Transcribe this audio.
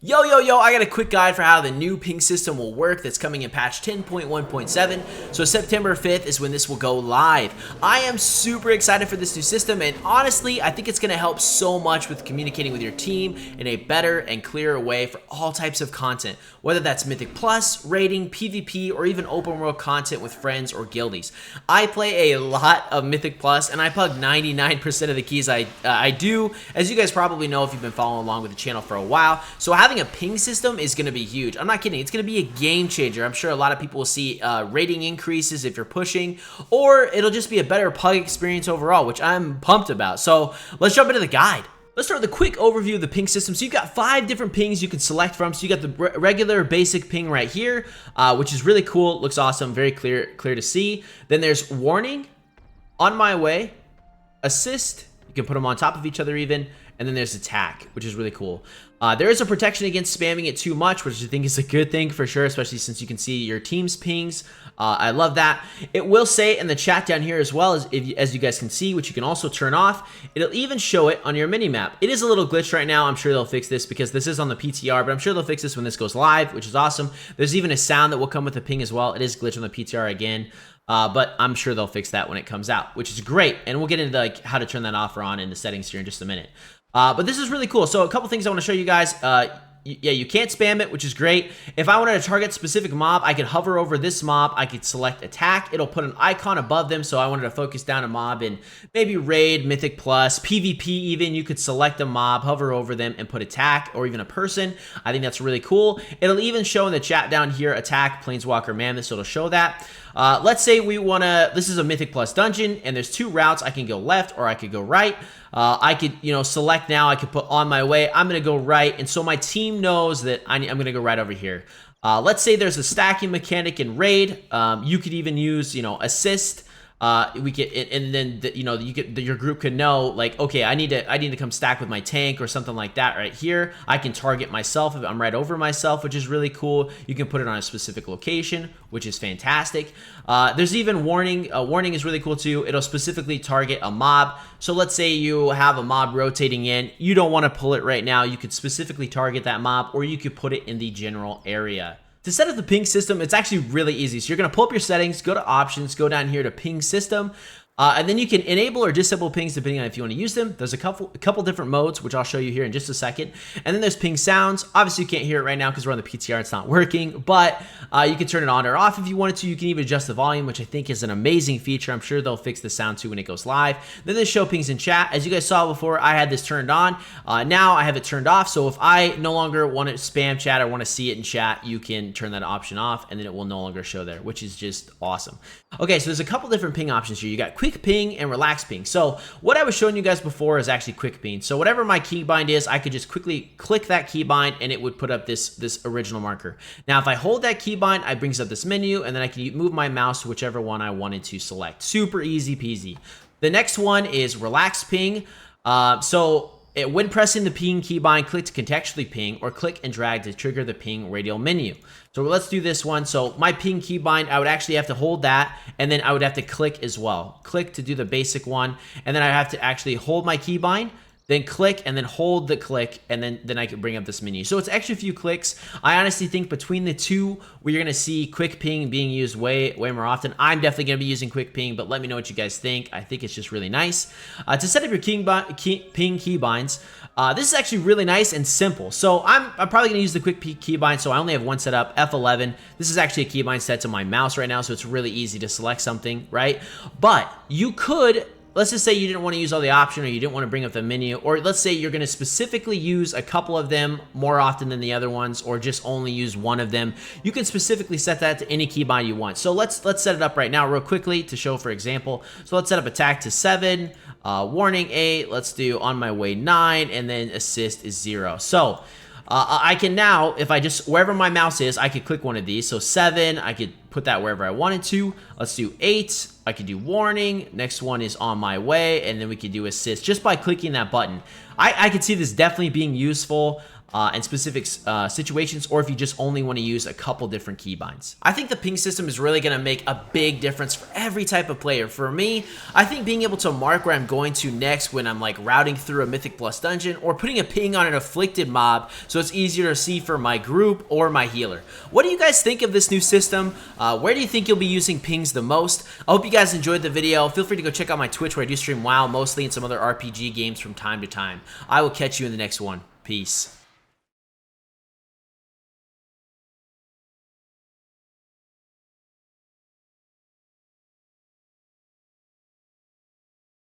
Yo, I got a quick guide for how the new ping system will work that's coming in patch 10.1.7. So September 5th is when this will go live. I am super excited for this new system, and honestly, I think it's going to help so much with communicating with your team in a better and clearer way for all types of content, whether that's Mythic Plus, raiding, PvP, or even open world content with friends or guildies. I play a lot of Mythic Plus, and I plug 99% of the keys I do, as you guys probably know if you've been following along with the channel for a while. So having a ping system is going to be huge. I'm not kidding. It's going to be a game changer. I'm sure a lot of people will see rating increases if you're pushing, or it'll just be a better pug experience overall, which I'm pumped about. So let's jump into the guide. Let's start with a quick overview of the ping system. So you've got 5 different pings you can select from. So you got the regular basic ping right here, which is really cool. It looks awesome. Very clear to see. Then there's warning, on my way, assist. You can put them on top of each other even. And then there's attack, which is really cool. There is a protection against spamming it too much, which I think is a good thing for sure, especially since you can see your team's pings. I love that. It will say in the chat down here as well, as you guys can see, which you can also turn off. It'll even show it on your mini-map. It is a little glitched right now. I'm sure they'll fix this because this is on the PTR, but I'm sure they'll fix this when this goes live, which is awesome. There's even a sound that will come with the ping as well. It is glitched on the PTR again. But I'm sure they'll fix that when it comes out, which is great. And we'll get into how to turn that off or on in the settings here in just a minute. But this is really cool. So a couple things I want to show you guys. Yeah, you can't spam it, which is great. If I wanted to target a specific mob, I could hover over this mob. I could select attack. It'll put an icon above them. So I wanted to focus down a mob and maybe raid, Mythic Plus, PvP even. You could select a mob, hover over them, and put attack, or even a person. I think that's really cool. It'll even show in the chat down here, attack, Planeswalker, Mammoth, so it'll show that. Let's say we want to, this is a Mythic Plus dungeon, and there's 2 routes. I can go left or I could go right. I could, select now. I could put on my way. I'm going to go right, and so my team knows that I'm going to go right over here. Let's say there's a stacking mechanic in raid. You could even use, assist. We could, and then your group could know, like, okay, I need to come stack with my tank or something like that right here. I can target myself if I'm right over myself, which is really cool. You can put it on a specific location, which is fantastic. There's even warning. Warning is really cool too. It'll specifically target a mob. So let's say you have a mob rotating in. You don't want to pull it right now. You could specifically target that mob, or you could put it in the general area. To set up the ping system, it's actually really easy. So you're going to pull up your settings, go to options, go down here to ping system. And then you can enable or disable pings depending on if you want to use them. There's a couple different modes, which I'll show you here in just a second. And then there's ping sounds. Obviously, you can't hear it right now because we're on the PTR. It's not working. But you can turn it on or off if you wanted to. You can even adjust the volume, which I think is an amazing feature. I'm sure they'll fix the sound too when it goes live. Then there's show pings in chat. As you guys saw before, I had this turned on. Now I have it turned off. So if I no longer want to spam chat or want to see it in chat, you can turn that option off, and then it will no longer show there, which is just awesome. Okay, so there's a couple different ping options here. You got quick ping and relax ping. So what I was showing you guys before is actually quick ping. So whatever my keybind is, I could just quickly click that keybind and it would put up this original marker. Now if I hold that keybind, it brings up this menu, and then I can move my mouse to whichever one I wanted to select. Super easy peasy. The next one is relax ping. When pressing the ping keybind, click to contextually ping, or click and drag to trigger the ping radial menu. So let's do this one. So my ping keybind, I would actually have to hold that, and then I would have to click as well. Click to do the basic one, and then I have to actually hold my keybind, then click, and then hold the click, and then I can bring up this menu. So it's extra few clicks. I honestly think between the two, we're gonna see quick ping being used way more often. I'm definitely gonna be using quick ping, but let me know what you guys think. I think it's just really nice. To set up your ping keybinds, this is actually really nice and simple. So I'm probably gonna use the quick keybind, so I only have one set up, F11. This is actually a keybind set to my mouse right now, so it's really easy to select something, right? But you could, let's just say you didn't want to use all the option, or you didn't want to bring up the menu, or let's say you're going to specifically use a couple of them more often than the other ones, or just only use one of them. You can specifically set that to any keybind you want. So let's set it up right now real quickly to show for example. So let's set up attack to 7, warning 8, let's do on my way 9, and then assist is 0. So I can now, if I just, wherever my mouse is, I could click one of these. So 7, I could put that wherever I wanted to. Let's do 8. I could do warning. Next one is on my way, and then we could do assist just by clicking that button. I could see this definitely being useful. and specific situations, or if you just only want to use a couple different keybinds. I think the ping system is really going to make a big difference for every type of player. For me, I think being able to mark where I'm going to next when I'm like routing through a Mythic Plus dungeon, or putting a ping on an afflicted mob so it's easier to see for my group or my healer. What do you guys think of this new system? Where do you think you'll be using pings the most? I hope you guys enjoyed the video. Feel free to go check out my Twitch where I do stream WoW mostly and some other RPG games from time to time. I will catch you in the next one. Peace.